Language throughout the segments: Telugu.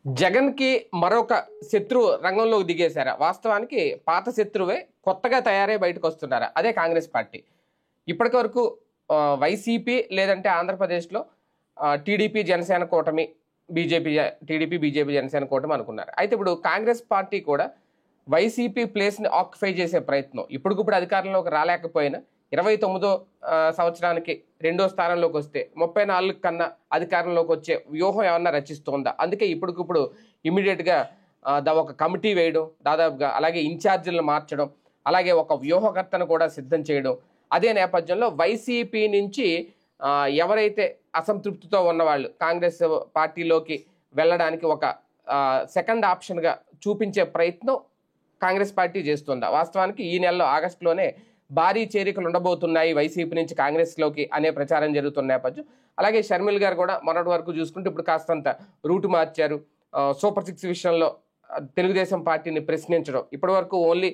జగన్కి మరొక శత్రువు రంగంలోకి దిగేశారా? వాస్తవానికి పాత శత్రువే కొత్తగా తయారై బయటకు వస్తున్నారా? అదే కాంగ్రెస్ పార్టీ. ఇప్పటి వరకు వైసీపీ లేదంటే ఆంధ్రప్రదేశ్లో టీడీపీ జనసేన కూటమి, టీడీపీ బీజేపీ జనసేన కూటమి అనుకున్నారు. అయితే ఇప్పుడు కాంగ్రెస్ పార్టీ కూడా వైసీపీ ప్లేస్ని ఆక్యుపై చేసే ప్రయత్నం, ఇప్పటికిప్పుడు అధికారంలోకి రాలేకపోయినా 29వ సంవత్సరానికి 2వ స్థానంలోకి వస్తే 34 కన్నా అధికారంలోకి వచ్చే వ్యూహం ఏమన్నా రచిస్తోందా? అందుకే ఇప్పటికిప్పుడు ఇమీడియట్గా ఒక కమిటీ వేయడం, దాదాపుగా అలాగే ఇన్ఛార్జీలను మార్చడం, అలాగే ఒక వ్యూహకర్తను కూడా సిద్ధం చేయడం. అదే నేపథ్యంలో వైసీపీ నుంచి ఎవరైతే అసంతృప్తితో ఉన్నవాళ్ళు కాంగ్రెస్ పార్టీలోకి వెళ్ళడానికి ఒక సెకండ్ ఆప్షన్గా చూపించే ప్రయత్నం కాంగ్రెస్ పార్టీ చేస్తుందా? వాస్తవానికి ఈ నెలలో ఆగస్టులోనే భారీ చేరికలు ఉండబోతున్నాయి వైసీపీ నుంచి కాంగ్రెస్లోకి అనే ప్రచారం జరుగుతున్న నేపథ్యం. అలాగే షర్మిల గారు కూడా మొన్నటి వరకు చూసుకుంటే ఇప్పుడు కాస్తంత రూటు మార్చారు. సూపర్ 6 విషయంలో తెలుగుదేశం పార్టీని ప్రశ్నించడం, ఇప్పటి వరకు ఓన్లీ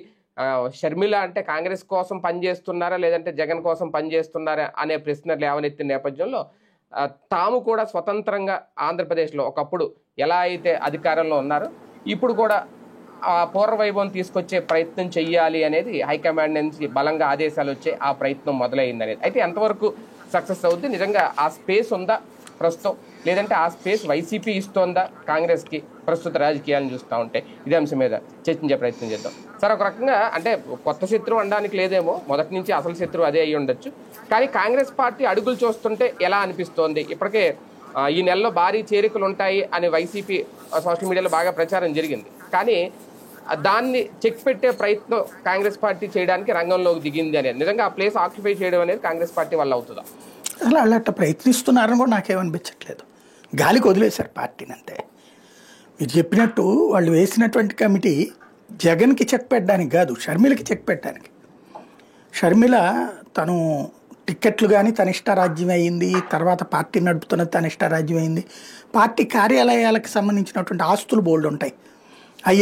షర్మిల అంటే కాంగ్రెస్ కోసం పనిచేస్తున్నారా లేదంటే జగన్ కోసం పనిచేస్తున్నారా అనే ప్రశ్నలు లేవనెత్తిన నేపథ్యంలో తాము కూడా స్వతంత్రంగా ఆంధ్రప్రదేశ్లో ఒకప్పుడు ఎలా అయితే అధికారంలో ఉన్నారో ఇప్పుడు కూడా పూర్వవైభవం తీసుకొచ్చే ప్రయత్నం చెయ్యాలి అనేది హైకమాండ్ నుంచి బలంగా ఆదేశాలు వచ్చే ఆ ప్రయత్నం మొదలైంది అనేది. అయితే ఎంతవరకు సక్సెస్ అవుతుంది? నిజంగా ఆ స్పేస్ ఉందా ప్రస్తుతం, లేదంటే ఆ స్పేస్ వైసీపీ ఇస్తోందా కాంగ్రెస్కి ప్రస్తుత రాజకీయాలను చూస్తూ ఉంటే? ఇదే అంశం మీద చర్చించే ప్రయత్నం చేద్దాం సార్. ఒక రకంగా అంటే కొత్త శత్రువు అనడానికి లేదేమో, మొదటి నుంచి అసలు శత్రువు అదే అయ్యి ఉండొచ్చు. కానీ కాంగ్రెస్ పార్టీ అడుగులు చూస్తుంటే ఎలా అనిపిస్తోంది? ఇప్పటికే ఈ నెలలో భారీ చేరికలు ఉంటాయి అని వైసీపీ సోషల్ మీడియాలో బాగా ప్రచారం జరిగింది. కానీ దాన్ని చెక్ పెట్టే ప్రయత్నం కాంగ్రెస్ పార్టీ చేయడానికి రంగంలోకి దిగింది అనేది, నిజంగా ఆ ప్లేస్ ఆక్యుపై చేయడం అనేది కాంగ్రెస్ పార్టీ వల్ల అవుతుందా? అలా ప్రయత్నిస్తున్నారని కూడా నాకేమనిపించట్లేదు. గాలికి వదిలేశారు పార్టీని అంతే. మీరు చెప్పినట్టు వాళ్ళు వేసినటువంటి కమిటీ జగన్కి చెక్ పెట్టడానికి కాదు, షర్మిలకి చెక్ పెట్టడానికి. షర్మిల తను టిక్కెట్లు కానీ తన ఇష్టారాజ్యం అయింది, తర్వాత పార్టీ నడుపుతున్నది తన ఇష్టారాజ్యం అయింది. పార్టీ కార్యాలయాలకు సంబంధించినటువంటి ఆస్తులు బోల్డ్ ఉంటాయి,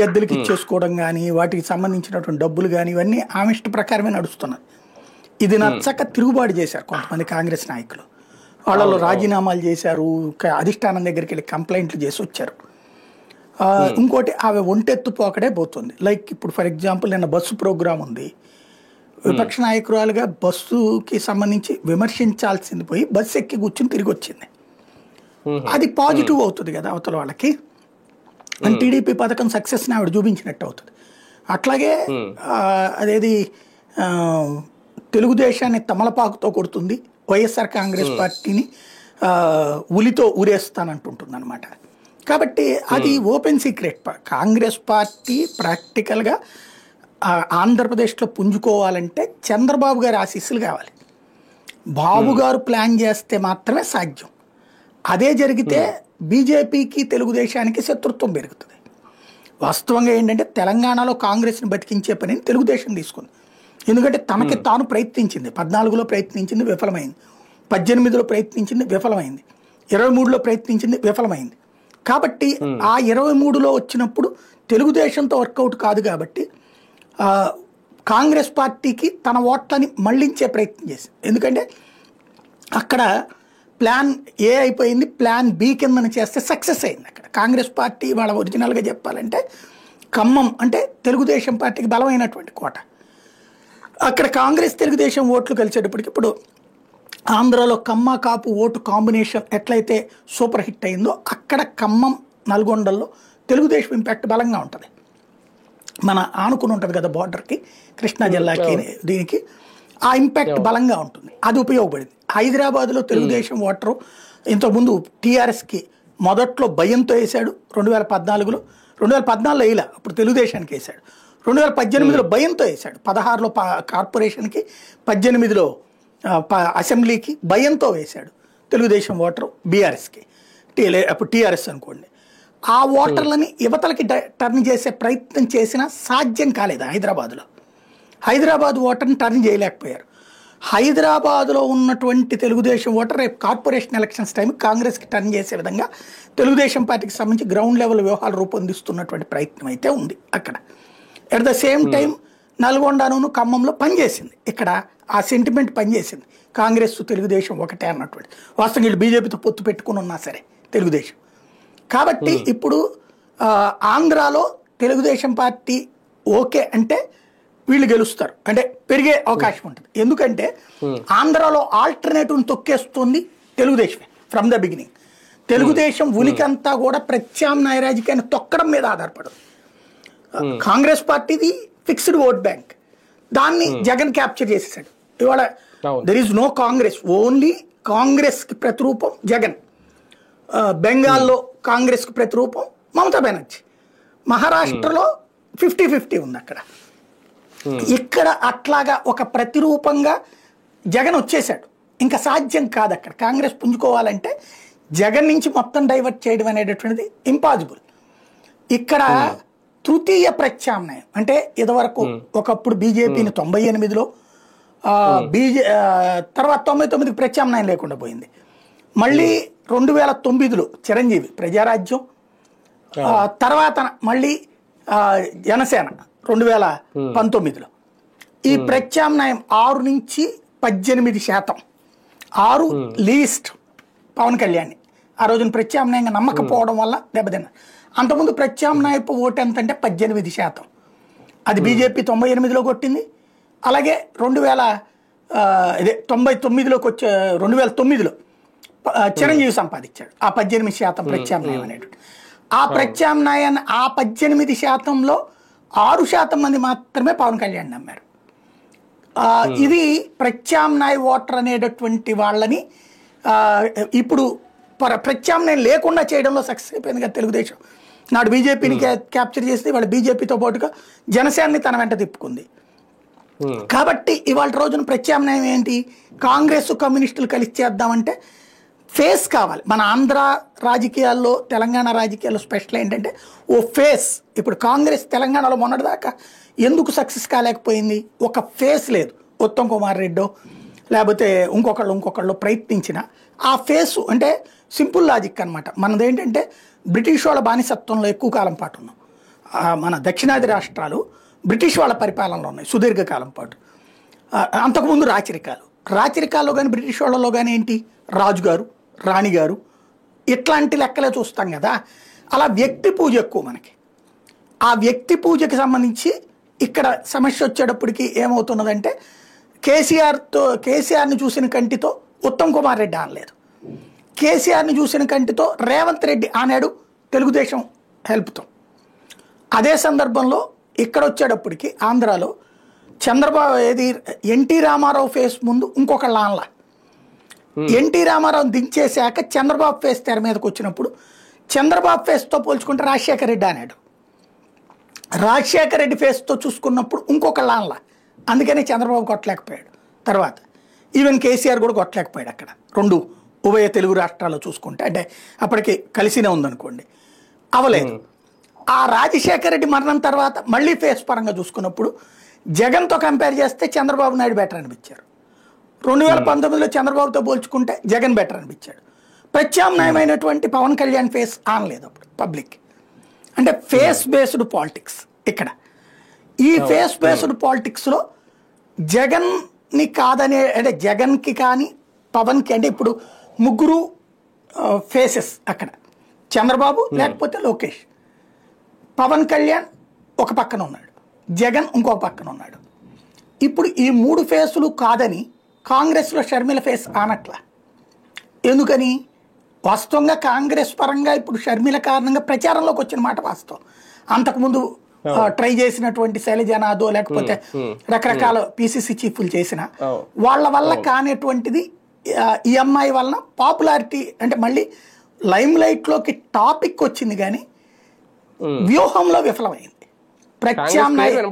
అద్దెలకి ఇచ్చేసుకోవడం కానీ వాటికి సంబంధించినటువంటి డబ్బులు కానీ ఇవన్నీ ఆమె ఇష్ట ప్రకారమే నడుస్తున్నారు. ఇది నచ్చక తిరుగుబాటు చేశారు కొంతమంది కాంగ్రెస్ నాయకులు. వాళ్ళలో రాజీనామాలు చేశారు, అధిష్టానం దగ్గరికి వెళ్ళి కంప్లైంట్లు చేసి వచ్చారు. ఇంకోటి ఆమె ఒంటెత్తు పోకడే పోతుంది. లైక్ ఇప్పుడు ఫర్ ఎగ్జాంపుల్ నిన్న బస్సు ప్రోగ్రాం ఉంది, విపక్ష నాయకురాలుగా బస్సుకి సంబంధించి విమర్శించాల్సింది పోయి బస్సు ఎక్కి కూర్చుని తిరిగి వచ్చింది. అది పాజిటివ్ అవుతుంది కదా అవతల వాళ్ళకి. టీడీపీ పథకం సక్సెస్ని ఆవిడ చూపించినట్టు అవుతుంది. అట్లాగే అదేది తెలుగుదేశాన్ని తమలపాకుతో కొడుతుంది, వైఎస్ఆర్ కాంగ్రెస్ పార్టీని ఉలితో ఊరేస్తానంటుంటుంది అనమాట. కాబట్టి అది ఓపెన్ సీక్రెట్. కాంగ్రెస్ పార్టీ ప్రాక్టికల్గా ఆంధ్రప్రదేశ్లో పుంజుకోవాలంటే చంద్రబాబు గారి ఆశీస్సులు కావాలి. బాబు గారు ప్లాన్ చేస్తే మాత్రమే సాధ్యం. అదే జరిగితే బీజేపీకి తెలుగుదేశానికి శత్రుత్వం పెరుగుతుంది. వాస్తవంగా ఏంటంటే తెలంగాణలో కాంగ్రెస్ని బతికించే పనిని తెలుగుదేశం తీసుకుంది. ఎందుకంటే తనకి తాను ప్రయత్నించింది, 14లో ప్రయత్నించింది, విఫలమైంది. 18లో ప్రయత్నించింది, విఫలమైంది. 23లో ప్రయత్నించింది, విఫలమైంది. కాబట్టి ఆ 23లో వచ్చినప్పుడు తెలుగుదేశంతో వర్కౌట్ కాదు కాబట్టి కాంగ్రెస్ పార్టీకి తన ఓట్లని మళ్లించే ప్రయత్నం చేసింది. ఎందుకంటే అక్కడ ప్లాన్ ఏ అయిపోయింది, ప్లాన్ బి కిందని చేస్తే సక్సెస్ అయింది. అక్కడ కాంగ్రెస్ పార్టీ వాళ్ళ ఒరిజినల్గా చెప్పాలంటే ఖమ్మం అంటే తెలుగుదేశం పార్టీకి బలమైనటువంటి కోట. అక్కడ కాంగ్రెస్ తెలుగుదేశం ఓట్లు కలిసేటప్పటికి ఇప్పుడు ఆంధ్రాలో కమ్మ కాపు ఓటు కాంబినేషన్ ఎట్లయితే సూపర్ హిట్ అయిందో అక్కడ ఖమ్మం నల్గొండల్లో తెలుగుదేశం ఇంపాక్ట్ బలంగా ఉంటుంది. మన ఆనుకుని ఉంటుంది కదా బార్డర్కి, కృష్ణా జిల్లాకి, దీనికి ఆ ఇంపాక్ట్ బలంగా ఉంటుంది. అది ఉపయోగపడింది. హైదరాబాద్లో తెలుగుదేశం ఓటరు ఇంతకుముందు టీఆర్ఎస్కి మొదట్లో భయంతో వేశాడు, 2014లో 2014లో వేయలే, అప్పుడు తెలుగుదేశానికి వేశాడు. 2018లో భయంతో వేశాడు, 16లో కార్పొరేషన్కి, 18లో అసెంబ్లీకి భయంతో వేశాడు తెలుగుదేశం ఓటరు బీఆర్ఎస్కి, అప్పుడు టీఆర్ఎస్ అనుకోండి. ఆ ఓటర్లని యువతలకి టర్న్ చేసే ప్రయత్నం చేసినా సాధ్యం కాలేదు. హైదరాబాద్ ఓటర్ని టర్న్ చేయలేకపోయారు. హైదరాబాద్లో ఉన్నటువంటి తెలుగుదేశం ఓటర్ రేపు కార్పొరేషన్ ఎలక్షన్స్ టైం కాంగ్రెస్కి టర్న్ చేసే విధంగా తెలుగుదేశం పార్టీకి సంబంధించి గ్రౌండ్ లెవెల్ వ్యూహాలు రూపొందిస్తున్నటువంటి ప్రయత్నం అయితే ఉంది అక్కడ. ఎట్ ద సేమ్ టైం నల్గొండను ఖమ్మంలో పనిచేసింది. ఇక్కడ ఆ సెంటిమెంట్ పనిచేసింది, కాంగ్రెస్ తెలుగుదేశం ఒకటే అన్నటువంటి. వాస్తవంగా వీళ్ళు బీజేపీతో పొత్తు పెట్టుకుని ఉన్నా సరే తెలుగుదేశం. కాబట్టి ఇప్పుడు ఆంధ్రాలో తెలుగుదేశం పార్టీ ఓకే అంటే వీళ్ళు గెలుస్తారు, అంటే పెరిగే అవకాశం ఉంటుంది. ఎందుకంటే ఆంధ్రాలో ఆల్టర్నేటివ్ తొక్కేస్తుంది తెలుగుదేశమే ఫ్రమ్ ద బిగినింగ్. తెలుగుదేశం ఉనికంతా కూడా ప్రత్యామ్నాయ రాజకీయాన్ని తొక్కడం మీద ఆధారపడదు. కాంగ్రెస్ పార్టీది ఫిక్స్డ్ ఓట్ బ్యాంక్, దాన్ని జగన్ క్యాప్చర్ చేసేసాడు. ఇవాళ there is no Congress, only కాంగ్రెస్కి ప్రతిరూపం జగన్. బెంగాల్లో కాంగ్రెస్కి ప్రతిరూపం మమతా బెనర్జీ. మహారాష్ట్రలో 50-50 ఉంది అక్కడ. ఇక్కడ అట్లాగా ఒక ప్రతిరూపంగా జగన్ వచ్చేసాడు. ఇంకా సాధ్యం కాదు అక్కడ కాంగ్రెస్ పుంజుకోవాలంటే. జగన్ నుంచి మొత్తం డైవర్ట్ చేయడం అనేటటువంటిది ఇంపాసిబుల్. ఇక్కడ తృతీయ ప్రత్యామ్నాయం అంటే ఇదివరకు ఒకప్పుడు బీజేపీని 98లో తర్వాత 99కి ప్రత్యామ్నాయం లేకుండా పోయింది. మళ్ళీ 2009లో చిరంజీవి ప్రజారాజ్యం, తర్వాత మళ్ళీ జనసేన 2019లో. ఈ ప్రత్యామ్నాయం 6 నుంచి 18%, 6 లీస్ట్ పవన్ కళ్యాణ్. ఆ రోజున ప్రత్యామ్నాయంగా నమ్మకపోవడం వల్ల దెబ్బతిన్నారు. అంతకుముందు ప్రత్యామ్నాయపు ఓటు ఎంత అంటే 18%. అది బీజేపీ 98లో కొట్టింది. అలాగే 99లోకి వచ్చే 2009లో చిరంజీవి సంపాదించాడు ఆ 18% ప్రత్యామ్నాయం అనేటువంటి. ఆ ప్రత్యామ్నాయాన్ని ఆ 18%లో 6% మంది మాత్రమే పవన్ కళ్యాణ్ నమ్మారు. ఇది ప్రత్యామ్నాయ ఓటర్ అనేటటువంటి వాళ్ళని ఇప్పుడు ప్రత్యామ్నాయం లేకుండా చేయడంలో సక్సెస్ అయిపోయింది కదా తెలుగుదేశం. నాడు బీజేపీని క్యాప్చర్ చేసి వాళ్ళ బీజేపీతో పాటుగా జనసేనని తన వెంట తిప్పుకుంది. కాబట్టి ఇవాళ రోజున ప్రత్యామ్నాయం ఏంటి? కాంగ్రెస్ కమ్యూనిస్టులు కలిసి చేద్దామంటే ఫేస్ కావాలి. మన ఆంధ్ర రాజకీయాల్లో తెలంగాణ రాజకీయాల్లో స్పెషల్ ఏంటంటే ఓ ఫేస్. ఇప్పుడు కాంగ్రెస్ తెలంగాణలో మొన్నటిదాకా ఎందుకు సక్సెస్ కాలేకపోయింది? ఒక ఫేస్ లేదు. ఉత్తమ్ కుమార్ రెడ్డో లేకపోతే ఇంకొకళ్ళు ప్రయత్నించిన ఆ ఫేసు అంటే సింపుల్ లాజిక్ అనమాట. మనదేంటంటే బ్రిటిష్ వాళ్ళ బానిసత్వంలో ఎక్కువ కాలం పాటు ఉన్నాం. మన దక్షిణాది రాష్ట్రాలు బ్రిటిష్ వాళ్ళ పరిపాలనలో ఉన్నాయి సుదీర్ఘకాలం పాటు. అంతకుముందు రాచరికాల్లో కానీ బ్రిటిష్ వాళ్ళలో కానీ ఏంటి రాజుగారు రాణిగారు ఇట్లాంటి లెక్కలే చూస్తాం కదా. అలా వ్యక్తి పూజ ఎక్కువ మనకి. ఆ వ్యక్తి పూజకి సంబంధించి ఇక్కడ సమస్య వచ్చేటప్పటికి ఏమవుతున్నదంటే కేసీఆర్ని చూసిన కంటితో ఉత్తమ్ కుమార్ రెడ్డి అనలేదు, కేసీఆర్ని చూసిన కంటితో రేవంత్ రెడ్డి ఆనాడు తెలుగుదేశం హెల్ప్తో. అదే సందర్భంలో ఇక్కడ వచ్చేటప్పటికి ఆంధ్రాలో చంద్రబాబు ఎన్టీ రామారావు ఫేస్ ముందు ఇంకొకళ్ళ ఆన్లా, ఎన్టీ రామారావు దించేశాక చంద్రబాబు ఫేస్ తెర మీదకి వచ్చినప్పుడు చంద్రబాబు ఫేస్తో పోల్చుకుంటే రాజశేఖర రెడ్డి అన్నాడు, రాజశేఖర రెడ్డి ఫేస్తో చూసుకున్నప్పుడు ఇంకొకళ్ళ ఆన్లా. అందుకని చంద్రబాబు కొట్టలేకపోయాడు. తర్వాత ఈవెన్ కేసీఆర్ కూడా కొట్టలేకపోయాడు అక్కడ. రెండు ఉభయ తెలుగు రాష్ట్రాల్లో చూసుకుంటే అంటే అప్పటికి కలిసినే ఉందనుకోండి, అవలేదు. ఆ రాజశేఖర రెడ్డి మరణం తర్వాత మళ్ళీ ఫేస్ పరంగా చూసుకున్నప్పుడు జగన్తో కంపేర్ చేస్తే చంద్రబాబు నాయుడు బెటర్ అనిపించారు. 2019లో చంద్రబాబుతో పోల్చుకుంటే జగన్ బెటర్ అనిపించాడు. ప్రత్యామ్నాయమైనటువంటి పవన్ కళ్యాణ్ ఫేస్ ఆనలేదు అప్పుడు పబ్లిక్. అంటే ఫేస్ బేస్డ్ పాలిటిక్స్ ఇక్కడ. ఈ ఫేస్ బేస్డ్ పాలిటిక్స్లో జగన్ని కాదనే అంటే జగన్కి కానీ పవన్కి అంటే ఇప్పుడు ముగ్గురు ఫేసెస్ అక్కడ, చంద్రబాబు లేకపోతే లోకేష్, పవన్ కళ్యాణ్ ఒక పక్కన ఉన్నాడు, జగన్ ఇంకొక పక్కన ఉన్నాడు. ఇప్పుడు ఈ మూడు ఫేసులు కాదని కాంగ్రెస్లో షర్మిల ఫేస్ ఆనట్లా. ఎందుకని? వాస్తవంగా కాంగ్రెస్ పరంగా ఇప్పుడు షర్మిల కారణంగా ప్రచారంలోకి వచ్చిన మాట వాస్తవం. అంతకుముందు ట్రై చేసినటువంటి శైలజనాథో లేకపోతే రకరకాల పిసిసి చీఫ్లు చేసిన వాళ్ళ వల్ల కానిటువంటిది ఈ అమ్మాయి వలన పాపులారిటీ అంటే మళ్ళీ లైమ్ లైట్లోకి టాపిక్ వచ్చింది కానీ వ్యూహంలో విఫలమైంది. ప్రత్యామ్నాయం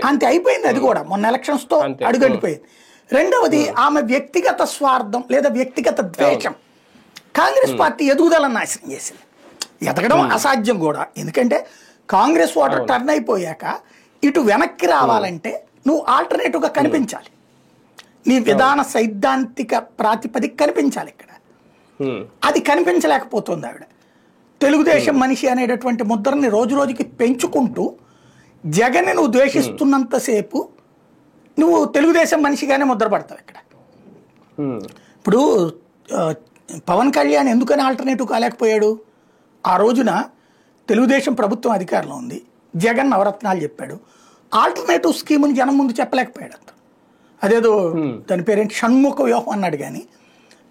అంతే అయిపోయింది. అది కూడా మొన్న ఎలక్షన్స్తో అడుగంటిపోయింది. రెండవది ఆమె వ్యక్తిగత స్వార్థం లేదా వ్యక్తిగత ద్వేషం కాంగ్రెస్ పార్టీ ఎదుగుదలను నాశనం చేసింది. ఎదగడం అసాధ్యం కూడా, ఎందుకంటే కాంగ్రెస్ ఓటర్ టర్న్ అయిపోయాక ఇటు వెనక్కి రావాలంటే నువ్వు ఆల్టర్నేటివ్గా కనిపించాలి, నీ విధాన సైద్ధాంతిక ప్రాతిపదిక కనిపించాలి. ఇక్కడ అది కనిపించలేకపోతుంది ఆవిడ. తెలుగుదేశం మనిషి అనేటటువంటి ముద్రని రోజు రోజుకి పెంచుకుంటూ జగన్ని నువ్వు ద్వేషిస్తున్నంతసేపు నువ్వు తెలుగుదేశం మనిషిగానే ముద్రపడతావు ఇక్కడ. ఇప్పుడు పవన్ కళ్యాణ్ ఎందుకని ఆల్టర్నేటివ్ కాలేకపోయాడు? ఆ రోజున తెలుగుదేశం ప్రభుత్వం అధికారంలో ఉంది, జగన్ నవరత్నాలు చెప్పాడు, ఆల్టర్నేటివ్ స్కీమ్ని జనం ముందు చెప్పలేకపోయాడు అంత. అదేదో దాని పేరేంటి షణ్ముఖ వ్యూహం అన్నాడు, కానీ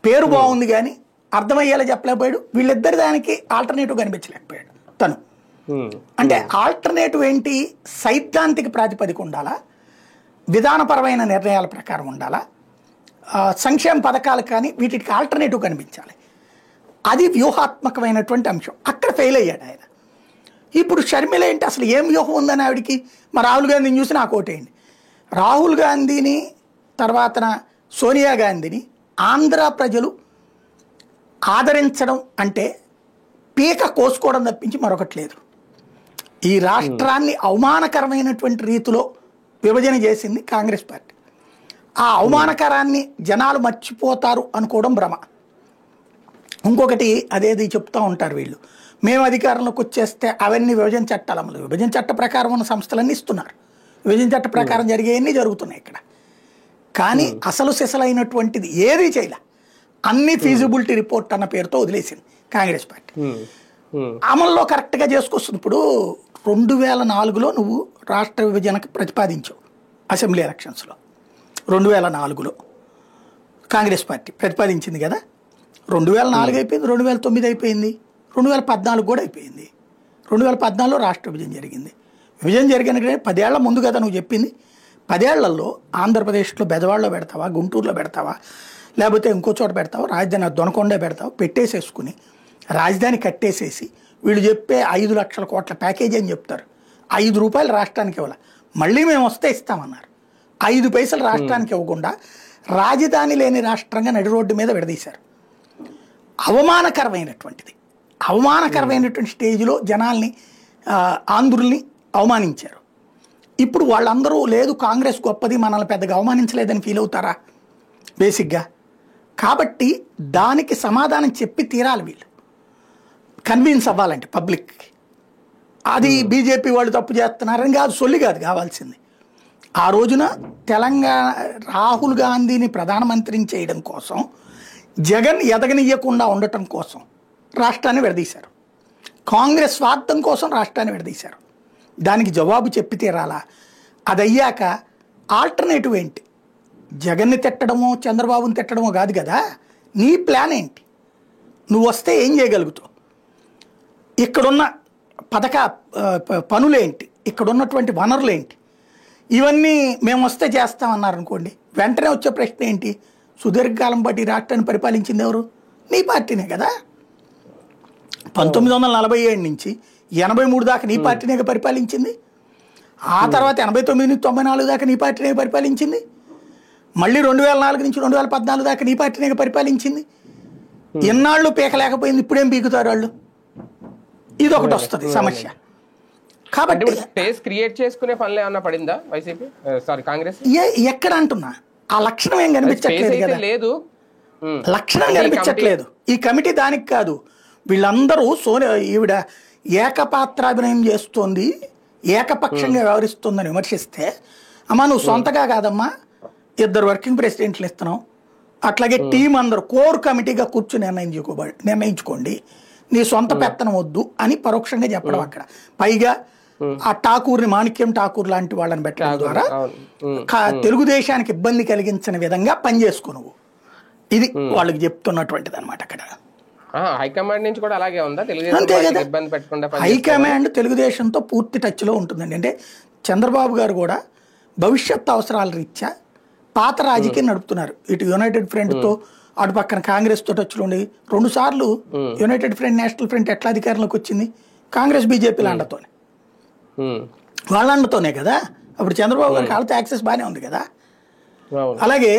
పేరు బాగుంది కానీ అర్థమయ్యేలా చెప్పలేకపోయాడు. వీళ్ళిద్దరి దానికి ఆల్టర్నేటివ్ కనిపించలేకపోయాడు తను. అంటే ఆల్టర్నేటివ్ ఏంటి, సైద్ధాంతిక ప్రాతిపదిక ఉండాలా, విధానపరమైన నిర్ణయాల ప్రకారం ఉండాలా, సంక్షేమ పథకాలు కానీ వీటికి ఆల్టర్నేటివ్ కనిపించాలి. అది వ్యూహాత్మకమైనటువంటి అంశం. అక్కడ ఫెయిల్ అయ్యాడు ఆయన. ఇప్పుడు షర్మిల ఏంటి, అసలు ఏం వ్యూహం ఉందని ఆవిడికి? మా రాహుల్ గాంధీని చూసి నాకు ఓటేయండి. రాహుల్ గాంధీని తర్వాత సోనియా గాంధీని ఆంధ్ర ప్రజలు ఆదరించడం అంటే పీక కోసుకోవడం తప్పించి మరొకటి లేదు. ఈ రాష్ట్రాన్ని అవమానకరమైనటువంటి రీతిలో విభజన చేసింది కాంగ్రెస్ పార్టీ. ఆ అవమానకరాన్ని జనాలు మర్చిపోతారు అనుకోవడం భ్రమ. ఇంకొకటి అదేది చెప్తూ ఉంటారు వీళ్ళు, మేము అధికారంలోకి వచ్చేస్తే అవన్నీ విభజన చట్టాలు అమలు, విభజన చట్ట ప్రకారం ఉన్న సంస్థలన్నీ ఇస్తున్నారు, విభజన చట్ట ప్రకారం జరిగేవన్నీ జరుగుతున్నాయి ఇక్కడ. కానీ అసలు సిసలైనటువంటిది ఏది చేయలే, అన్ని ఫీజిబిలిటీ రిపోర్ట్ అన్న పేరుతో వదిలేసింది కాంగ్రెస్ పార్టీ. అమల్లో కరెక్ట్గా చేసుకొస్తుంది. ఇప్పుడు 2004లో నువ్వు రాష్ట్ర విభజనకు ప్రతిపాదించావు అసెంబ్లీ ఎలక్షన్స్లో. 2004లో కాంగ్రెస్ పార్టీ ప్రతిపాదించింది కదా. 2004 అయిపోయింది, 2009 అయిపోయింది, 2014 కూడా అయిపోయింది. 2014లో రాష్ట్ర విభజన జరిగింది. విభజన జరిగిన 10 ఏళ్ల ముందు కదా నువ్వు చెప్పింది. 10 ఏళ్లలో ఆంధ్రప్రదేశ్లో బెజవాడలో పెడతావా, గుంటూరులో పెడతావా, లేకపోతే ఇంకో చోట పెడతావా, రాజధాని దొనకొండ పెడతావా, పెట్టేసేసుకుని రాజధాని కట్టేసేసి వీళ్ళు చెప్పే 5 లక్షల కోట్ల ప్యాకేజీ అని చెప్తారు. 5 రూపాయలు రాష్ట్రానికి ఇవ్వాలి, మళ్ళీ మేము వస్తే ఇస్తామన్నారు. 5 పైసలు రాష్ట్రానికి ఇవ్వకుండా రాజధాని లేని రాష్ట్రంగా నడి రోడ్డు మీద విడదీశారు. అవమానకరమైనటువంటిది, అవమానకరమైనటువంటి స్టేజ్లో జనాల్ని ఆంధ్రుల్ని అవమానించారు. ఇప్పుడు వాళ్ళందరూ లేదు కాంగ్రెస్ గొప్పది, మనల్ని పెద్దగా అవమానించలేదని ఫీల్ అవుతారా బేసిక్గా? కాబట్టి దానికి సమాధానం చెప్పి తీరాలి వీళ్ళు, కన్విన్స్ అవ్వాలంటే పబ్లిక్కి. అది బీజేపీ వాళ్ళు తప్పు చేస్తున్నారని కాదు, సొల్లి కాదు కావాల్సింది. ఆ రోజున తెలంగాణ రాహుల్ గాంధీని ప్రధానమంత్రిని చేయడం కోసం, జగన్ ఎదగనియ్యకుండా ఉండటం కోసం రాష్ట్రాన్ని విడదీశారు. కాంగ్రెస్ స్వార్థం కోసం రాష్ట్రాన్ని విడదీశారు. దానికి జవాబు చెప్పి తీరాలా. అది అయ్యాక ఆల్టర్నేటివ్ ఏంటి? జగన్ని తిట్టడమో చంద్రబాబుని తిట్టడమో కాదు కదా, నీ ప్లాన్ ఏంటి? నువ్వు వస్తే ఏం చేయగలుగుతావు? ఇక్కడున్న పనులేంటి? ఇక్కడున్నటువంటి వనరులేంటి? ఇవన్నీ మేము వస్తే చేస్తామన్నారనుకోండి, వెంటనే వచ్చే ప్రశ్న ఏంటి? సుదీర్ఘకాలం బట్టి రాష్ట్రాన్ని పరిపాలించింది ఎవరు? నీ పార్టీనే కదా. 1947 నుంచి 83 దాకా నీ పార్టీనే పరిపాలించింది. ఆ తర్వాత 89 నుంచి 94 దాకా నీ పార్టీనే పరిపాలించింది. మళ్ళీ 2004 నుంచి 2014 దాకా నీ పార్టీనే పరిపాలించింది. ఎన్నాళ్ళు పీకలేకపోయింది, ఇప్పుడేం పీకుతారు వాళ్ళు? ఇది ఒకటి వస్తుంది సమస్య. కాబట్టి స్పేస్ క్రియేట్ చేసుకునే పనులు ఏమన్నా పడిందా వైసీపీ, సారీ కాంగ్రెస్? ఎక్కడ అంటున్నా, ఆ లక్షణం ఏం కనిపించట్లేదు కదా, లేదు లక్షణం కనిపించట్లేదు. ఈ కమిటీ దానికి కాదు. వీళ్ళందరూ ఈవిడ ఏకపాత్రాభినయం చేస్తోంది, ఏకపక్షంగా వ్యవహరిస్తుందని విమర్శిస్తే, అమ్మా నువ్వు సొంతగా కాదమ్మా, 2 వర్కింగ్ ప్రెసిడెంట్లు ఇస్తున్నావు, అట్లాగే టీం అందరూ కోర్ కమిటీగా కూర్చుని నిర్ణయించుకోండి, నీ సొంత పెత్తనం వద్దు అని పరోక్షంగా చెప్పడం. అక్కడ పైగా ఆ ఠాకూర్ని, మాణిక్యం ఠాకూర్ లాంటి వాళ్ళని పెట్టడం ద్వారా తెలుగుదేశానికి ఇబ్బంది కలిగించని విధంగా పనిచేసుకో నువ్వు. ఇది వాళ్ళకి చెప్తున్నటువంటిది అనమాట. అక్కడ హైకమాండ్ నుంచి కూడా అలాగే ఉందా? అంతే కదా, హైకమాండ్ తెలుగుదేశంతో పూర్తి టచ్లో ఉంటుందండి. అంటే చంద్రబాబు గారు కూడా భవిష్యత్ అవసరాల రీత్యా పాత రాజకీయం నడుపుతున్నారు. ఇటు యునైటెడ్ ఫ్రంట్తో, అటు పక్కన కాంగ్రెస్ తో టచ్లో ఉండి 2 సార్లు యునైటెడ్ ఫ్రంట్, నేషనల్ ఫ్రంట్ ఎట్లా అధికారంలోకి వచ్చింది? కాంగ్రెస్ బీజేపీల అండతోనే, వాళ్ళ అండతోనే కదా. అప్పుడు చంద్రబాబు గారికి వాళ్ళతో యాక్సెస్ బాగానే ఉంది కదా. అలాగే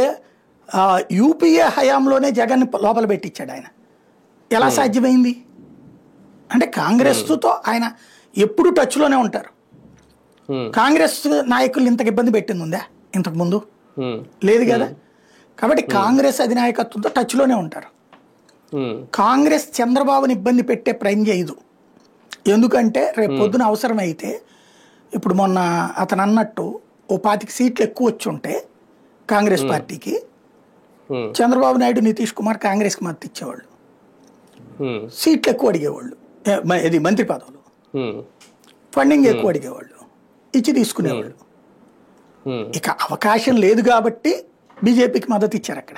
యూపీఏ హయాంలోనే జగన్ లోపల పెట్టించాడు ఆయన. ఎలా సాధ్యమైంది అంటే కాంగ్రెస్తో ఆయన ఎప్పుడు టచ్లోనే ఉంటారు. కాంగ్రెస్ నాయకులు ఇంతకు ఇబ్బంది పెట్టింది ఉందా ఇంతకు ముందు? లేదు కదా. కాబట్టి కాంగ్రెస్ అధినాయకత్వంతో టచ్లోనే ఉంటారు. కాంగ్రెస్ చంద్రబాబుని ఇబ్బంది పెట్టే ప్రయత్నం చేయదు. ఎందుకంటే రేపు పొద్దున అవసరమైతే, ఇప్పుడు మొన్న అతను అన్నట్టు ఓ 25 సీట్లు ఎక్కువ వచ్చి ఉంటే కాంగ్రెస్ పార్టీకి, చంద్రబాబు నాయుడు, నితీష్ కుమార్ కాంగ్రెస్కి మద్దతు ఇచ్చేవాళ్ళు, సీట్లు ఎక్కువ అడిగేవాళ్ళు, ఇది మంత్రి పదవులు. ఫండింగ్ ఎక్కువ అడిగేవాళ్ళు, ఇచ్చి తీసుకునేవాళ్ళు. ఇక అవకాశం లేదు కాబట్టి బీజేపీకి మద్దతు ఇచ్చారు అక్కడ.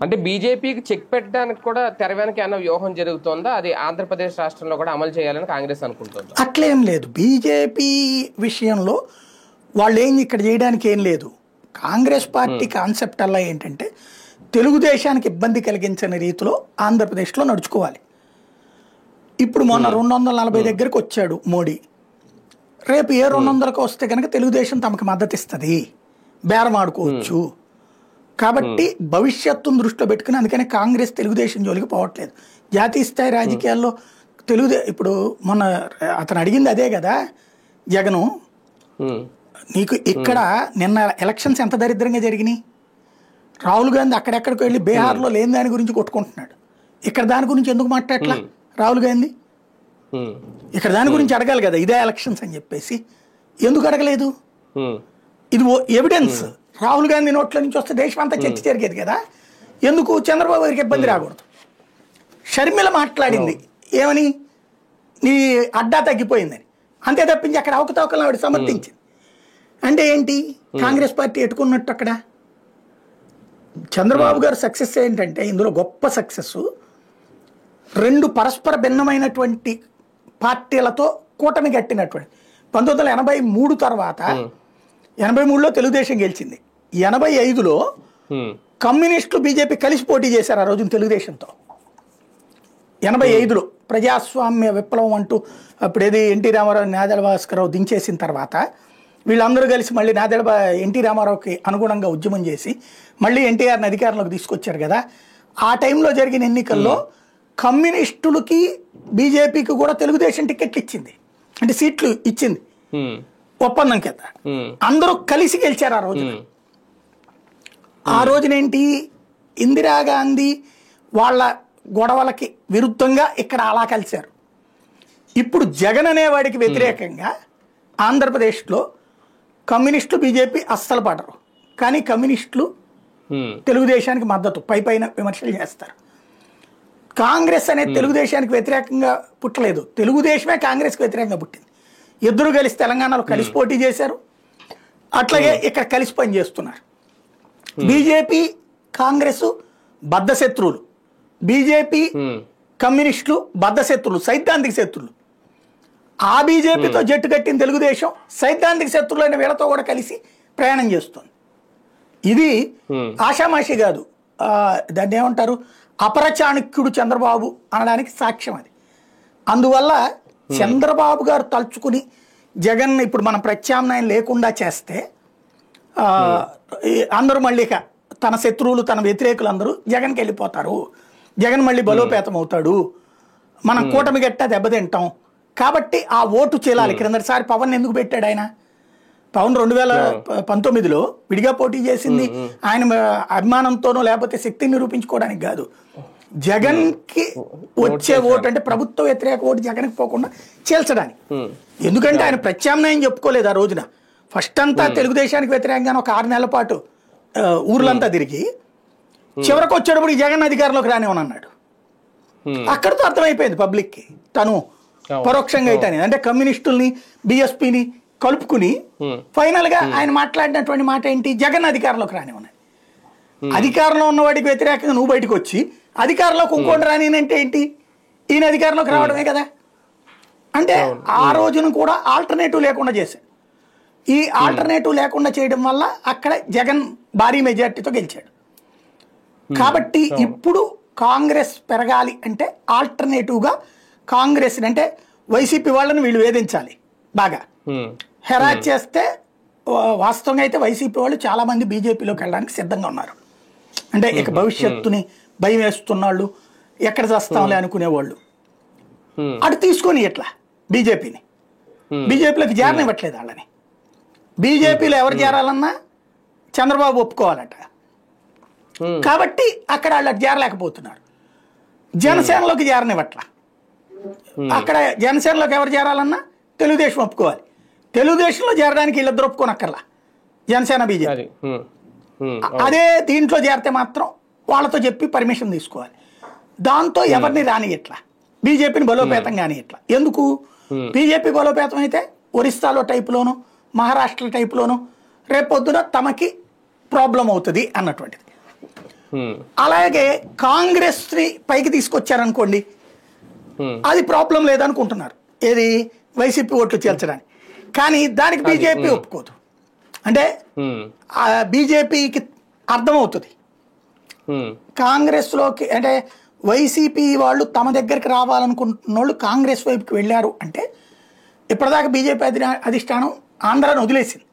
అంటే బీజేపీకి చెక్ పెట్టడానికి కూడా తెర వెనక ఏమైనా వ్యూహం జరుగుతుందా? అది ఆంధ్రప్రదేశ్ రాష్ట్రంలో కూడా అమలు చేయాలని కాంగ్రెస్ అనుకుంటుందా? అట్లేం లేదు. బీజేపీ విషయంలో వాళ్ళు ఇక్కడ చేయడానికి ఏం లేదు. కాంగ్రెస్ పార్టీ కాన్సెప్ట్ అలా ఏంటంటే తెలుగుదేశానికి ఇబ్బంది కలిగించని రీతిలో ఆంధ్రప్రదేశ్లో నడుచుకోవాలి. ఇప్పుడు మొన్న 240 దగ్గరకు వచ్చాడు మోడీ. రేపు ఏ 200కు వస్తే కనుక తెలుగుదేశం తమకు మద్దతు ఇస్తుంది, బేరం ఆడుకోవచ్చు. కాబట్టి భవిష్యత్తును దృష్టిలో పెట్టుకుని అందుకని కాంగ్రెస్ తెలుగుదేశం జోలికి పోవట్లేదు. జాతీయ స్థాయి రాజకీయాల్లో ఇప్పుడు మొన్న అతను అడిగింది అదే కదా జగను, నీకు ఇక్కడ నిన్న ఎలక్షన్స్ ఎంత దరిద్రంగా జరిగినాయి. రాహుల్ గాంధీ అక్కడెక్కడికి వెళ్ళి బీహార్లో లేని దాని గురించి కొట్టుకుంటున్నాడు. ఇక్కడ దాని గురించి ఎందుకు మాట్లాడట్లా రాహుల్ గాంధీ? ఇక్కడ దాని గురించి అడగాలి కదా, ఇదే ఎలక్షన్స్ అని చెప్పేసి ఎందుకు అడగలేదు? ఇది ఎవిడెన్స్. రాహుల్ గాంధీ నోట్ల నుంచి వస్తే దేశం అంతా చర్చ జరిగేది కదా. ఎందుకు చంద్రబాబు గారికి ఇబ్బంది రాకూడదు? షర్మిల మాట్లాడింది ఏమని, నీ అడ్డా తగ్గిపోయిందని, అంతే తప్పించి అక్కడ అవకతవకలను ఆవిడ సమర్థించింది. అంటే ఏంటి కాంగ్రెస్ పార్టీ ఎట్టుకున్నట్టు అక్కడ? చంద్రబాబు గారు సక్సెస్ ఏంటంటే ఇందులో గొప్ప సక్సెస్ 2 పరస్పర భిన్నమైనటువంటి పార్టీలతో కూటమి కట్టినటువంటి 1983 తర్వాత 83లో తెలుగుదేశం గెలిచింది. 85లో కమ్యూనిస్టులు బీజేపీ కలిసి పోటీ చేశారు ఆ రోజున తెలుగుదేశంతో. 85లో ప్రజాస్వామ్య విప్లవం అంటూ అప్పుడేది ఎన్టీ రామారావు నాదెళ్ల భాస్కరరావు దించేసిన తర్వాత వీళ్ళందరూ కలిసి మళ్ళీ ఎన్టీ రామారావుకి అనుగుణంగా ఉద్యమం చేసి మళ్ళీ ఎన్టీఆర్ని అధికారంలోకి తీసుకొచ్చారు కదా. ఆ టైంలో జరిగిన ఎన్నికల్లో కమ్యూనిస్టులకి బీజేపీకి కూడా తెలుగుదేశం టికెట్లు ఇచ్చింది, అంటే సీట్లు ఇచ్చింది ఒప్పందం కింద. అందరూ కలిసి గెలిచారు ఆ రోజున. ఆ రోజునేంటి ఇందిరాగాంధీ వాళ్ళ గొడవలకి విరుద్ధంగా ఇక్కడ అలా కలిశారు. ఇప్పుడు జగన్ అనేవాడికి వ్యతిరేకంగా ఆంధ్రప్రదేశ్లో కమ్యూనిస్టులు బీజేపీ అస్సలు పడరు, కానీ కమ్యూనిస్టులు తెలుగుదేశానికి మద్దతు పైన విమర్శలు చేస్తారు. కాంగ్రెస్ అనేది తెలుగుదేశానికి వ్యతిరేకంగా పుట్టలేదు, తెలుగుదేశమే కాంగ్రెస్కి వ్యతిరేకంగా పుట్టింది. ఇద్దరు కలిసి తెలంగాణలో కలిసి పోటీ చేశారు, అట్లాగే ఇక్కడ కలిసి పనిచేస్తున్నారు. బీజేపీ కాంగ్రెస్ బద్ధ శత్రువులు, బీజేపీ కమ్యూనిస్టులు బద్ధ శత్రువులు, సైద్ధాంతిక శత్రువులు. ఆ బీజేపీతో జట్టు కట్టిన తెలుగుదేశం సైద్ధాంతిక శత్రువులైన వీళ్ళతో కూడా కలిసి ప్రయాణం చేస్తుంది. ఇది ఆషామాషి కాదు, దాన్ని ఏమంటారు, అపరచాణక్యుడు చంద్రబాబు అనడానికి సాక్ష్యం అది. అందువల్ల చంద్రబాబు గారు తలుచుకుని జగన్ ఇప్పుడు మనం ప్రత్యామ్నాయం లేకుండా చేస్తే అందరూ మళ్ళీ తన శత్రువులు తన వ్యతిరేకులు అందరూ జగన్కి వెళ్ళిపోతారు, జగన్ మళ్ళీ బలోపేతం అవుతాడు, మనం కూటమి గట్టా దెబ్బతింటాం. కాబట్టి ఆ ఓటు చేయాలి. క్రిందటిసారి పవన్ ఎందుకు పెట్టాడు ఆయన? పవన్ 2019లో విడిగా పోటీ చేసింది ఆయన అభిమానంతోనో లేకపోతే శక్తిని నిరూపించుకోవడానికి కాదు, జగన్కి వచ్చే ఓటు అంటే ప్రభుత్వ వ్యతిరేక ఓటు జగన్కి పోకుండా చీల్చడానికి. ఎందుకంటే ఆయన ప్రత్యామ్నాయం చెప్పుకోలేదు ఆ రోజున. ఫస్ట్ అంతా తెలుగుదేశానికి వ్యతిరేకంగా ఒక 6 నెలల పాటు ఊర్లంతా తిరిగి చివరికి వచ్చేటప్పుడు జగన్ అధికారంలోకి రానివని అన్నాడు. అక్కడితో అర్థమైపోయింది పబ్లిక్కి తను పరోక్షంగా అయితే అంటే కమ్యూనిస్టుల్ని బిఎస్పీని కలుపుకుని ఫైనల్ గా ఆయన మాట్లాడినటువంటి మాట ఏంటి, జగన్ అధికారంలోకి రానివన్నది. అధికారంలో ఉన్నవాడికి వ్యతిరేకంగా నువ్వు బయటకు వచ్చి అధికారంలోకి ఇంకోటి రానినంటే ఏంటి, ఈయన అధికారంలోకి రావడమే కదా. అంటే ఆ రోజున కూడా ఆల్టర్నేటివ్ లేకుండా చేశాడు. ఈ ఆల్టర్నేటివ్ లేకుండా చేయడం వల్ల అక్కడ జగన్ భారీ మెజార్టీతో గెలిచాడు. కాబట్టి ఇప్పుడు కాంగ్రెస్ పెరగాలి అంటే ఆల్టర్నేటివ్గా కాంగ్రెస్ అంటే వైసీపీ వాళ్ళని వీళ్ళు వేధించాలి, బాగా హెరాస్ చేస్తే. వాస్తవంగా అయితే వైసీపీ వాళ్ళు చాలా మంది బీజేపీలోకి వెళ్ళడానికి సిద్ధంగా ఉన్నారు. అంటే ఇక భవిష్యత్తుని భయం వేస్తున్నాళ్ళు, ఎక్కడ చేస్తాంలే అనుకునేవాళ్ళు. అటు తీసుకొని ఎట్లా బీజేపీలోకి చేరనివ్వట్లేదు వాళ్ళని. బీజేపీలో ఎవరు చేరాలన్నా చంద్రబాబు ఒప్పుకోవాలట, కాబట్టి అక్కడ వాళ్ళు చేరలేకపోతున్నారు. జనసేనలోకి చేరనివ్వట్లా, అక్కడ జనసేనలోకి ఎవరు చేరాలన్నా తెలుగుదేశం ఒప్పుకోవాలి. తెలుగుదేశంలో చేరడానికి వీళ్ళిద్దరు ఒప్పుకోనక్కర్లా, జనసేన బీజేపీ. అదే దీంట్లో చేరితే మాత్రం వాళ్ళతో చెప్పి పర్మిషన్ తీసుకోవాలి. దాంతో ఎవరిని రానియట్లా, బీజేపీని బలోపేతం కానియట్లా. ఎందుకు, బీజేపీ బలోపేతం అయితే ఒరిస్సాలో టైపులోను, మహారాష్ట్ర టైపులోను రేపొద్దున తమకి ప్రాబ్లం అవుతుంది అన్నటువంటిది. అలాగే కాంగ్రెస్ని పైకి తీసుకొచ్చారనుకోండి, అది ప్రాబ్లం లేదనుకుంటున్నారు, ఏది వైసీపీ ఓట్లు చేల్చడానికి. కానీ దానికి బీజేపీ ఒప్పుకోదు. అంటే బీజేపీకి అర్థమవుతుంది కాంగ్రెస్లోకి, అంటే వైసీపీ వాళ్ళు తమ దగ్గరికి రావాలనుకుంటున్న వాళ్ళు కాంగ్రెస్ వైపుకి వెళ్ళారు అంటే, ఇప్పటిదాకా బీజేపీ అధిష్టానం ఆంధ్రాని వదిలేసింది.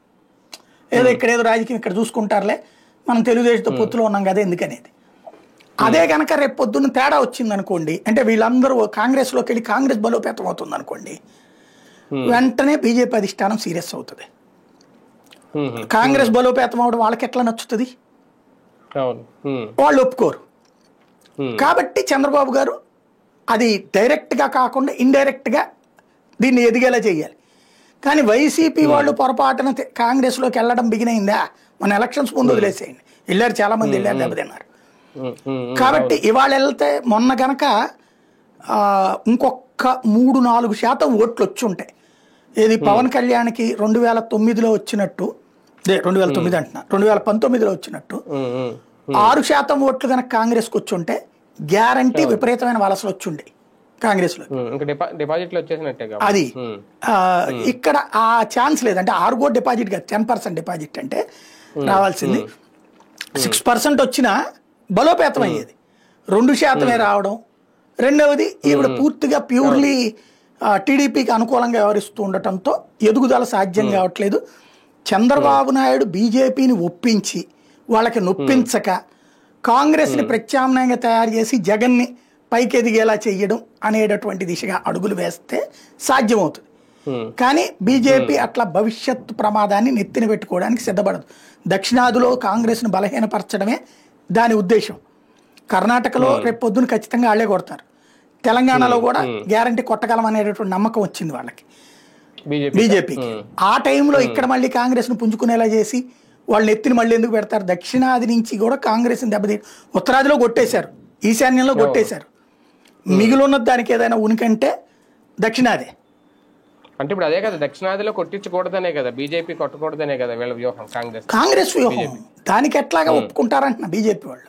ఏదో ఇక్కడేదో రాజకీయం ఇక్కడ చూసుకుంటారులే, మనం తెలుగుదేశంతో పొత్తులో ఉన్నాం కదా ఎందుకనేది. అదే కనుక రేపు పొద్దున్న తేడా వచ్చింది అనుకోండి, అంటే వీళ్ళందరూ కాంగ్రెస్లోకి వెళ్ళి కాంగ్రెస్ బలోపేతం అవుతుంది అనుకోండి, వెంటనే బీజేపీ అధిష్టానం సీరియస్ అవుతుంది. కాంగ్రెస్ బలోపేతం అవడం వాళ్ళకి ఎట్లా నచ్చుతుంది? వాళ్ళు ఒప్పుకోరు. కాబట్టి చంద్రబాబు గారు అది డైరెక్ట్గా కాకుండా ఇండైరెక్ట్గా దీన్ని ఎదిగేలా చేయాలి. కానీ వైసీపీ వాళ్ళు పొరపాటున కాంగ్రెస్లోకి వెళ్ళడం బిగినైందా, మన ఎలక్షన్స్ ముందు వదిలేసేయండి, వెళ్ళారు చాలా మంది, వెళ్ళారు దెబ్బతిన్నారు. కాబట్టి ఇవాళ వెళ్తే మొన్న గనక ఇంకొక 3-4% ఓట్లు వచ్చి ఉంటాయి. ఏది పవన్ కళ్యాణ్కి 2009లో వచ్చినట్టు, 2009 అంటున్నా, 2019లో వచ్చినట్టు 6% ఓట్లు కనుక కాంగ్రెస్కి వచ్చి ఉంటే గ్యారంటీ విపరీతమైన వలసలు వచ్చుండే కాంగ్రెస్ లో. అది ఇక్కడ ఆ ఛాన్స్ లేదు. అంటే 6 డిపాజిట్ కాదు, 10% డిపాజిట్ అంటే రావాల్సింది. 6% వచ్చినా బలోపేతం అయ్యేది, 2% రావడం. రెండవది ఈవిడ పూర్తిగా ప్యూర్లీ టీడీపీకి అనుకూలంగా వ్యవహరిస్తూ ఉండటంతో ఎదుగుదల సాధ్యం కావట్లేదు. చంద్రబాబు నాయుడు బీజేపీని ఒప్పించి వాళ్ళకి నొప్పించక కాంగ్రెస్ని ప్రత్యామ్నాయంగా తయారు చేసి జగన్ని పైకి ఎదిగేలా చెయ్యడం అనేటటువంటి దిశగా అడుగులు వేస్తే సాధ్యమవుతుంది. కానీ బీజేపీ అట్లా భవిష్యత్తు ప్రమాదాన్ని నెత్తిన పెట్టుకోవడానికి సిద్ధపడదు. దక్షిణాదిలో కాంగ్రెస్ను బలహీనపరచడమే దాని ఉద్దేశం. కర్ణాటకలో రేపు పొద్దున ఖచ్చితంగా వాళ్లే కొడతారు. తెలంగాణలో కూడా గ్యారంటీ కొట్టగలం అనేటటువంటి నమ్మకం వచ్చింది వాళ్ళకి, బీజేపీకి. ఆ టైంలో ఇక్కడ మళ్ళీ కాంగ్రెస్ను పుంజుకునేలా చేసి వాళ్ళు ఎత్తిని మళ్ళీ ఎందుకు పెడతారు? దక్షిణాది నుంచి కూడా కాంగ్రెస్ని దెబ్బతీ, ఉత్తరాదిలో కొట్టేశారు, ఈశాన్యంలో కొట్టేశారు, మిగిలిన దానికి ఏదైనా ఉనికంటే దక్షిణాది. అంటే ఇప్పుడు అదే కదా, దక్షిణాదిలో కొట్టించకూడదనే కదా, బీజేపీ కొట్టకూడదనే కదా వీళ్ళ వ్యూహం, కాంగ్రెస్ వ్యూహం. దానికి ఎట్లాగా ఒప్పుకుంటారంటున్నా బీజేపీ వాళ్ళు.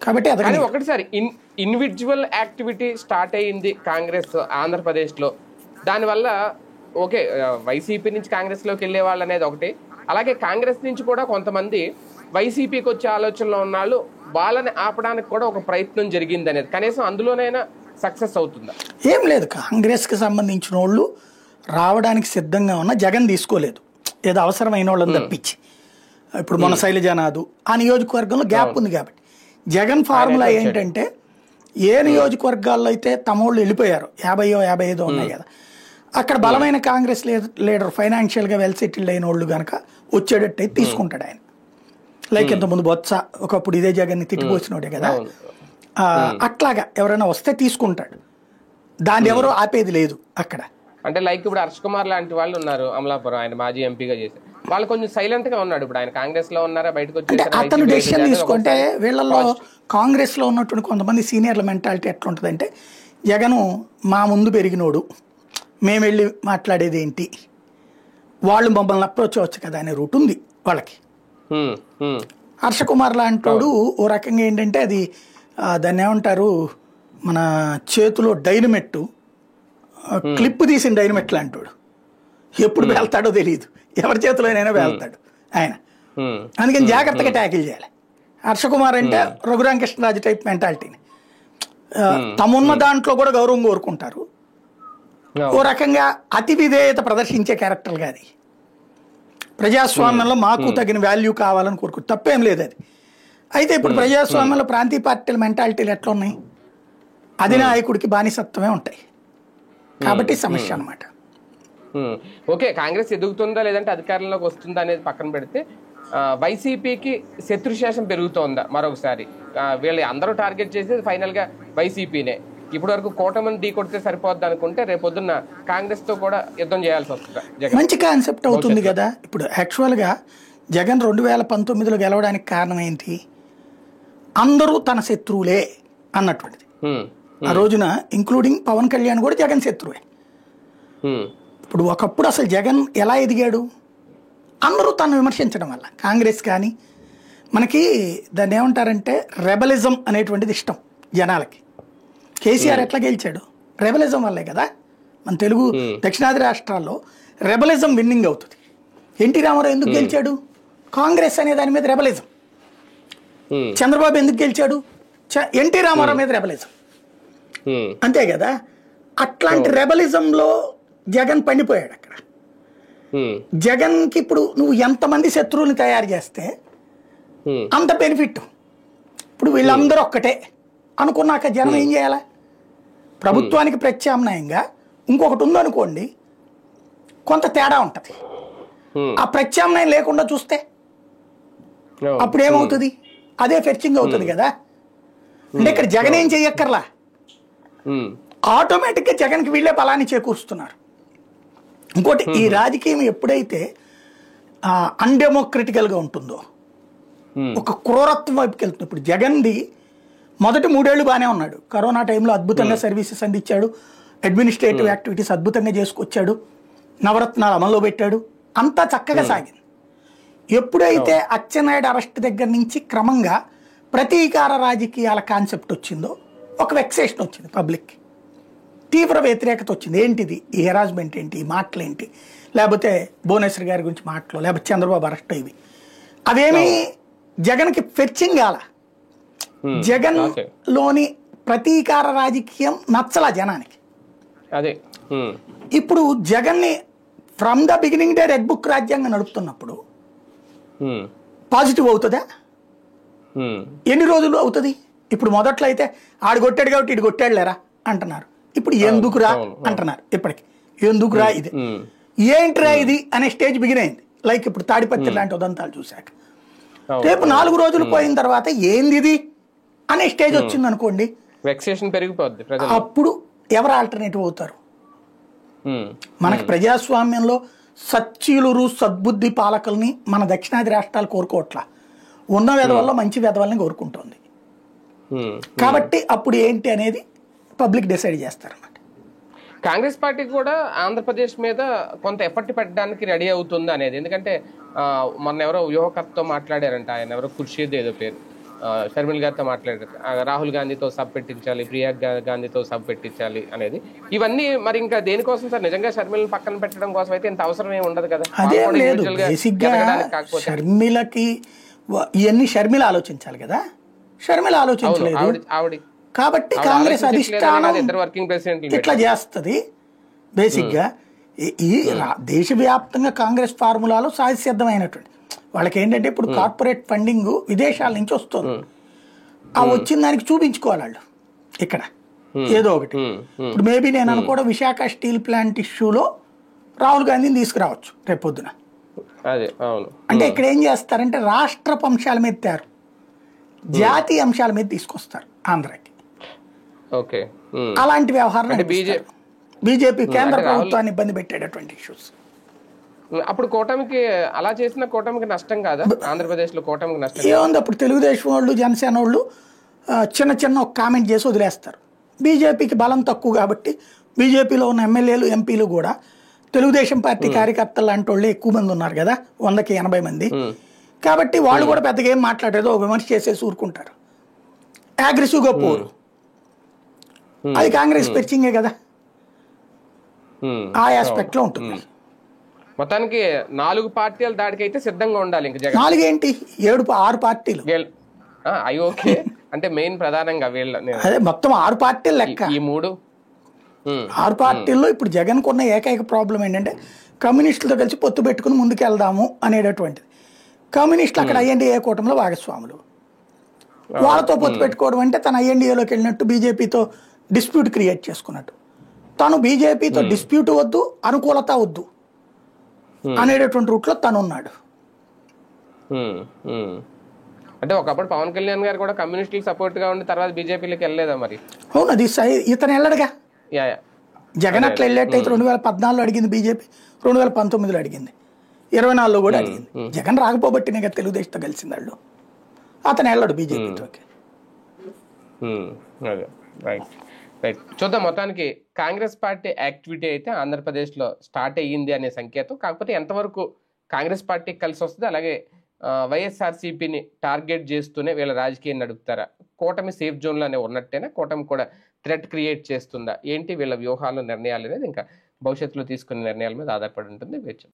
కాబట్టి కానీ ఒకటిసారి ఇండివిజువల్ యాక్టివిటీ స్టార్ట్ అయ్యింది కాంగ్రెస్ ఆంధ్రప్రదేశ్ లో. దానివల్ల ఓకే, వైసీపీ నుంచి కాంగ్రెస్ లోకి వెళ్ళే వాళ్ళు అనేది ఒకటి, అలాగే కాంగ్రెస్ నుంచి కూడా కొంతమంది వైసీపీకి వచ్చే ఆలోచనలో ఉన్నాళ్ళు, వాళ్ళని ఆపడానికి కూడా ఒక ప్రయత్నం జరిగింది అనేది, కనీసం అందులోనైనా సక్సెస్ అవుతుందా? ఏం లేదు, కాంగ్రెస్కి సంబంధించిన వాళ్ళు రావడానికి సిద్ధంగా ఉన్న, జగన్ తీసుకోలేదు, ఏదో అవసరమైన వాళ్ళని తప్పించి. ఇప్పుడు మన శైలజానాథ్ ఆ నియోజకవర్గంలో గ్యాప్ ఉంది కాబట్టి జగన్ ఫార్ములా ఏంటంటే, ఏ నియోజకవర్గాల్లో అయితే తమోళ్ళు వెళ్ళిపోయారు, 50-55 ఉన్నాయి కదా, అక్కడ బలమైన కాంగ్రెస్ లీడర్ ఫైనాన్షియల్గా వెల్ సెటిల్డ్ అయిన వాళ్ళు కనుక వచ్చేటట్టు అయితే తీసుకుంటాడు ఆయన. లైక్ ఇంతకుముందు బొత్స ఒకప్పుడు ఇదే జగన్ని తిట్టిపోసినోడే కదా, అట్లాగా ఎవరైనా వస్తే తీసుకుంటాడు, దాన్ని ఎవరో ఆపేది లేదు అక్కడ. అంటే లైక్ ఇప్పుడు హర్ష్ కుమార్ లాంటి వాళ్ళు ఉన్నారు అమలాపురం, ఆయన మాజీ ఎంపీగా చేశారు, వాళ్ళు కొంచెం సైలెంట్ గా ఉన్నాడు. ఇప్పుడు ఆయన కాంగ్రెస్ లో ఉన్నారా, బయటకు వచ్చి అతను డెసిషన్ తీసుకుంటే వీళ్ళలో కాంగ్రెస్ లో ఉన్నటువంటి కొంతమంది సీనియర్ల మెంటాలిటీ ఎట్లుంటుందంటే, జగను మా ముందు పెరిగినోడు, మేము వెళ్ళి మాట్లాడేది ఏంటి, వాళ్ళు మమ్మల్ని అప్రోచ్ అవ్వచ్చు కదా అనే రూట్ ఉంది వాళ్ళకి. హర్ష కుమార్ లాంటోడు ఓ రకంగా ఏంటంటే, అది దాన్ని ఏమంటారు, మన చేతిలో డైనమెట్ క్లిప్ తీసిన డైనమెట్ లాంటోడు, ఎప్పుడు వెళ్తాడో తెలియదు, ఎవరి చేతిలోనైనా వెళ్తాడు ఆయన. అందుకని జాగ్రత్తగా ట్యాకిల్ చేయాలి. హర్ష కుమార్ అంటే రఘురామకృష్ణరాజు టైప్ మెంటాలిటీని, తమున్న దాంట్లో కూడా గౌరవం కోరుకుంటారు, ఓ రకంగా అతి విధేయత ప్రదర్శించే క్యారెక్టర్ కాదు. ప్రజాస్వామ్యంలో మాకు తగిన వాల్యూ కావాలని కోరుకుంటారు, తప్పేం లేదు అది. అయితే ఇప్పుడు ప్రజాస్వామ్యంలో ప్రాంతీయ పార్టీల మెంటాలిటీలు ఎట్లా ఉన్నాయి, అధినాయకుడికి బానిసత్వమే ఉంటాయి, కాబట్టి సమస్య అన్నమాట. ఓకే, కాంగ్రెస్ ఎదుగుతుందా లేదంటే అధికారంలోకి వస్తుందా అనేది పక్కన పెడితే, వైసీపీకి శత్రుశేషం పెరుగుతోందా మరొకసారి? వీళ్ళు అందరూ టార్గెట్ చేసేది ఫైనల్ గా వైసీపీనే. ఇప్పటి వరకు కూటమిని ఢీ కొడితే సరిపోద్ది అనుకుంటే, రేపొద్దున్న కాంగ్రెస్ తో కూడా యుద్ధం చేయాల్సి వస్తుంది. మంచి కాన్సెప్ట్ అవుతుంది కదా. ఇప్పుడు యాక్చువల్ గా జగన్ 2019లో గెలవడానికి కారణం ఏంటి, అందరూ తన శత్రువులే అన్నటువంటిది. ఆ రోజున ఇంక్లూడింగ్ పవన్ కళ్యాణ్ కూడా జగన్ శత్రువే. ఇప్పుడు ఒకప్పుడు అసలు జగన్ ఎలా ఎదిగాడు, అందరూ తను విమర్శించడం వల్ల. కాంగ్రెస్ కానీ మనకి దాన్ని ఏమంటారంటే రెబలిజం అనేటువంటిది ఇష్టం జనాలకి. కేసీఆర్ ఎట్లా గెలిచాడు? రెబలిజం వల్లే కదా. మన తెలుగు దక్షిణాది రాష్ట్రాల్లో రెబలిజం విన్నింగ్ అవుతుంది. ఎన్టీ రామారావు ఎందుకు గెలిచాడు? కాంగ్రెస్ అనే దాని మీద రెబలిజం. చంద్రబాబు ఎందుకు గెలిచాడు? ఎన్టీ రామారావు మీద రెబలిజం. అంతే కదా. అట్లాంటి రెబలిజంలో జగన్ పండిపోయాడు అక్కడ. జగన్కి ఇప్పుడు నువ్వు ఎంతమంది శత్రువుని తయారు చేస్తే అంత బెనిఫిట్. ఇప్పుడు వీళ్ళందరూ ఒక్కటే అనుకున్నాక జనం ఏం చేయాలి? ప్రభుత్వానికి ప్రత్యామ్నాయంగా ఇంకొకటి ఉందనుకోండి, కొంత తేడా ఉంటుంది. ఆ ప్రత్యామ్నాయం లేకుండా చూస్తే అప్పుడు ఏమవుతుంది? అదే ఫెర్చింగ్ అవుతుంది కదా. అంటే ఇక్కడ జగన్ ఏం చెయ్యక్కర్లా, ఆటోమేటిక్గా జగన్కి వీళ్ళే బలాన్ని చేకూరుస్తున్నారు. ఇంకోటి, ఈ రాజకీయం ఎప్పుడైతే అన్డెమోక్రటికల్గా ఉంటుందో, ఒక క్రూరత్వం వైపుకి వెళ్తుంది. ఇప్పుడు జగన్ది మొదటి 3 ఏళ్ళు బాగానే ఉన్నాడు. కరోనా టైంలో అద్భుతంగా సర్వీసెస్ అందించాడు, అడ్మినిస్ట్రేటివ్ యాక్టివిటీస్ అద్భుతంగా చేసుకొచ్చాడు, నవరత్నాలు అమల్లో పెట్టాడు, అంతా చక్కగా సాగింది. ఎప్పుడైతే అచ్చెన్నాయుడు అరెస్ట్ దగ్గర నుంచి క్రమంగా ప్రతీకార రాజకీయాల కాన్సెప్ట్ వచ్చిందో ఒక వెక్సేషన్ వచ్చింది, పబ్లిక్కి తీవ్ర వ్యతిరేకత వచ్చింది. ఏంటిది ఈ హెరాస్మెంట్ ఏంటి, ఈ మాటలేంటి, లేకపోతే భువనేశ్వర్ గారి గురించి మాటలు, లేకపోతే చంద్రబాబు అరెస్ట్ ఇవి అవేమీ జగన్కి ఫెర్చింగ్ కాల. జగన్ లోని ప్రతీకార రాజకీయం నచ్చలా జనానికి. ఇప్పుడు జగన్ని from the beginning day red book రాజ్యాంగం నడుపుతున్నప్పుడు పాజిటివ్ అవుతుందా? ఎన్ని రోజులు అవుతుంది? ఇప్పుడు మొదట్లో అయితే ఆడు కొట్టాడు కాబట్టి ఇటు కొట్టాడు లేరా అంటున్నారు. ఇప్పుడు ఎందుకురా అంటున్నారు. ఇప్పటికి ఎందుకురా ఇది, ఏంట్రా ఇది అనే స్టేజ్ బిగిన్ అయింది. లైక్ ఇప్పుడు తాడిపత్రి లాంటి ఉదంతాలు చూశాక రేపు 4 రోజులు పోయిన తర్వాత ఏంది ఇది అనే స్టేజ్ వచ్చింది అనుకోండి, అప్పుడు ఎవరు ఆల్టర్నేటివ్ అవుతారు? మనకి ప్రజాస్వామ్యంలో సచ్చీలురు సద్బుద్ధి పాలకుల్ని మన దక్షిణాది రాష్ట్రాలు కోరుకోవట్లా, ఉన్న వెధవల్లో మంచి వెధవల్ని కోరుకుంటుంది. కాబట్టి అప్పుడు ఏంటి అనేది పబ్లిక్ డిసైడ్ చేస్తారన్నమాట. కాంగ్రెస్ పార్టీ కూడా ఆంధ్రప్రదేశ్ మీద కొంత ఎఫర్ట్ పెట్టడానికి రెడీ అవుతుంది అనేది. ఎందుకంటే మొన్న ఎవరో వ్యూహకర్తతో మాట్లాడారంట, ఆయన ఎవరో ఖుర్షీద్ ఏదో పేరు, షర్మిల్ గారితో మాట్లాడారు. రాహుల్ గాంధీతో సబ్ పెట్టించాలి, ప్రియాంక గాంధీతో సబ్ పెట్టించాలి అనేది. ఇవన్నీ మరి ఇంకా దేనికోసం సార్? నిజంగా షర్మిలను పక్కన పెట్టడం కోసం అయితే ఇంత అవసరం ఏమి ఉండదు కదా. అదేం లేదు, షర్మిలకి ఇవన్నీ షర్మిల ఆలోచించాలి కదా, షర్మిల ఆలోచించలేదు. కాబట్టి కాంగ్రెస్ అధిష్టానం ఇట్లా చేస్తుంది. బేసిక్గా ఈ దేశవ్యాప్తంగా కాంగ్రెస్ ఫార్ములాలో సహజసిద్ధమైనటువంటి వాళ్ళకి ఏంటంటే ఇప్పుడు కార్పొరేట్ ఫండింగ్ విదేశాల నుంచి వస్తుంది. ఆ వచ్చిన దానికి చూపించుకోవాలి వాళ్ళు ఇక్కడ ఏదో ఒకటి. ఇప్పుడు మేబీ నేను అనుకోవడం విశాఖ స్టీల్ ప్లాంట్ ఇష్యూలో రాహుల్ గాంధీని తీసుకురావచ్చు రేపొద్దున. అంటే ఇక్కడ ఏం చేస్తారంటే రాష్ట్రపు అంశాల మీద తేరు, జాతీయ అంశాల మీద తీసుకొస్తారు ఆంధ్రాకి. అలాంటి వ్యవహారం బీజేపీ కేంద్ర ప్రభుత్వాన్ని ఇబ్బంది పెట్టేటటువంటి ఇష్యూస్. అప్పుడు కూటమికి అలా చేసిన కూటమికి నష్టం కాదా? ఆంధ్రప్రదేశ్ లో కూటమికి నష్టం ఏముంది? అప్పుడు తెలుగుదేశం వాళ్ళు జనసేన వాళ్ళు చిన్న చిన్న ఒక కామెంట్ చేసి వదిలేస్తారు. బీజేపీకి బలం తక్కువ కాబట్టి బీజేపీలో ఉన్న ఎమ్మెల్యేలు ఎంపీలు కూడా తెలుగుదేశం పార్టీ కార్యకర్తలు లాంటి వాళ్ళు ఎక్కువ మంది ఉన్నారు కదా, 100కి 80 మంది. కాబట్టి వాళ్ళు కూడా పెద్దగా ఏం మాట్లాడేదో విమర్శ చేసేసి ఊరుకుంటారు, అగ్రెసివ్గా పోరు. అది కాంగ్రెస్ పెర్చింగే కదా, ఆ ఆస్పెక్ట్ లో ఉంటుంది. మొత్తానికి 4 పార్టీల దాడికి అయితే సిద్ధంగా ఉండాలి. ఇంకా 4 ఏంటి 6 పార్టీలు ఓకే. అంటే మెయిన్ ప్రధానంగా అదే మొత్తం 6 పార్టీలు లెక్క. ఈ 6 పార్టీల్లో ఇప్పుడు జగన్ కొన్న ఏకైక ప్రాబ్లం ఏంటంటే కమ్యూనిస్టులతో కలిసి పొత్తు పెట్టుకుని ముందుకు వెళ్దాము అనేటటువంటిది. కమ్యూనిస్టులు అక్కడ ఐఎన్డీఏ కూటమిలో భాగస్వాములు, వాళ్ళతో పొత్తు పెట్టుకోవడం అంటే తను ఐఎన్డీఏలోకి వెళ్ళినట్టు బీజేపీతో డిస్ప్యూట్ క్రియేట్ చేసుకున్నట్టు. తను బీజేపీతో డిస్ప్యూట్ వద్దు, అనుకూలత వద్దు అనేటటువంటి రూట్లో తను ఉన్నాడు. అంటే ఒకప్పుడు పవన్ కళ్యాణ్ గారు కూడా కమ్యూనిస్టులకు సపోర్ట్ గా ఉండి తర్వాత బీజేపీలోకి వెళ్ళలేదా మరి? అవును, అది ఇతను వెళ్ళడుగా. జగన్ అట్లా వెళ్ళేట్టయితే 2014లో అడిగింది బీజేపీ, 2019లో అడిగింది, 24లో కూడా అడిగింది. జగన్ రాకపోబట్టినే కదా తెలుగుదేశంతో కలిసింది వాళ్ళు. అతను వెళ్ళడు బీజేపీతో. రైట్, చూద్దాం. మొత్తానికి కాంగ్రెస్ పార్టీ యాక్టివిటీ అయితే ఆంధ్రప్రదేశ్లో స్టార్ట్ అయ్యింది అనే సంకేతం. కాకపోతే ఎంతవరకు కాంగ్రెస్ పార్టీకి కలిసి వస్తుంది, అలాగే వైఎస్ఆర్సీపీని టార్గెట్ చేస్తూనే వీళ్ళ రాజకీయం నడుపుతారా, కూటమి సేఫ్ జోన్లోనే ఉన్నట్టేనా, కూటమి కూడా థ్రెట్ క్రియేట్ చేస్తుందా, ఏంటి వీళ్ళ వ్యూహాలు నిర్ణయాలు అనేది ఇంకా భవిష్యత్తులో తీసుకునే నిర్ణయాల మీద ఆధారపడి ఉంటుంది. వేచి